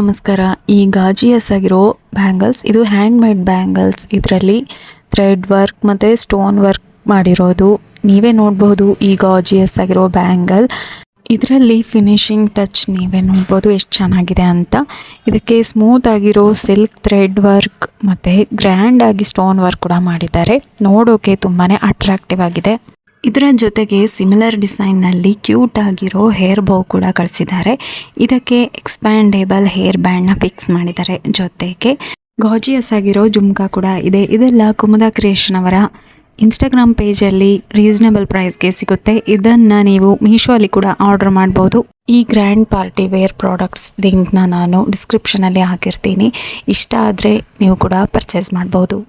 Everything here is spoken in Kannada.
ನಮಸ್ಕಾರ. ಈ ಗಾಜಿಯಸ್ ಆಗಿರೋ ಬ್ಯಾಂಗಲ್ಸ್, ಇದು ಹ್ಯಾಂಡ್ ಮೇಡ್ ಬ್ಯಾಂಗಲ್ಸ್. ಇದರಲ್ಲಿ ಥ್ರೆಡ್ ವರ್ಕ್ ಮತ್ತು ಸ್ಟೋನ್ ವರ್ಕ್ ಮಾಡಿರೋದು ನೀವೇ ನೋಡಬಹುದು. ಈ ಗಾಜಿಯಸ್ ಆಗಿರೋ ಬ್ಯಾಂಗಲ್, ಇದರಲ್ಲಿ ಫಿನಿಶಿಂಗ್ ಟಚ್ ನೀವೇ ನೋಡ್ಬೋದು ಎಷ್ಟು ಚೆನ್ನಾಗಿದೆ ಅಂತ. ಇದಕ್ಕೆ ಸ್ಮೂತ್ ಆಗಿರೋ ಸಿಲ್ಕ್ ಥ್ರೆಡ್ ವರ್ಕ್ ಮತ್ತು ಗ್ರ್ಯಾಂಡ್ ಆಗಿ ಸ್ಟೋನ್ ವರ್ಕ್ ಕೂಡ ಮಾಡಿದ್ದಾರೆ. ನೋಡೋಕೆ ತುಂಬಾ ಅಟ್ರಾಕ್ಟಿವ್ ಆಗಿದೆ. ಇದರ ಜೊತೆಗೆ ಸಿಮಿಲರ್ ಡಿಸೈನ್ನಲ್ಲಿ ಕ್ಯೂಟ್ ಆಗಿರೋ ಹೇರ್ ಬೌ ಕೂಡ ಕಳಿಸಿದ್ದಾರೆ. ಇದಕ್ಕೆ ಎಕ್ಸ್ಪ್ಯಾಂಡೇಬಲ್ ಹೇರ್ ಬ್ಯಾಂಡ್ನ ಫಿಕ್ಸ್ ಮಾಡಿದ್ದಾರೆ. ಜೊತೆಗೆ ಗಾಜಿಯಸ್ ಆಗಿರೋ ಜುಮ್ಕಾ ಕೂಡ ಇದೆ. ಇದೆಲ್ಲ ಕುಮುದ ಕ್ರಿಯೇಷನ್ ಅವರ ಇನ್ಸ್ಟಾಗ್ರಾಮ್ ಪೇಜಲ್ಲಿ ರೀಸನಬಲ್ ಪ್ರೈಸ್ಗೆ ಸಿಗುತ್ತೆ. ಇದನ್ನು ನೀವು ಮೀಶೋಲ್ಲಿ ಕೂಡ ಆರ್ಡರ್ ಮಾಡ್ಬೋದು. ಈ ಗ್ರ್ಯಾಂಡ್ ಪಾರ್ಟಿ ವೇರ್ ಪ್ರಾಡಕ್ಟ್ಸ್ ಲಿಂಕ್ನ ನಾನು ಡಿಸ್ಕ್ರಿಪ್ಷನಲ್ಲಿ ಹಾಕಿರ್ತೀನಿ. ಇಷ್ಟ ಆದರೆ ನೀವು ಕೂಡ ಪರ್ಚೇಸ್ ಮಾಡ್ಬೋದು.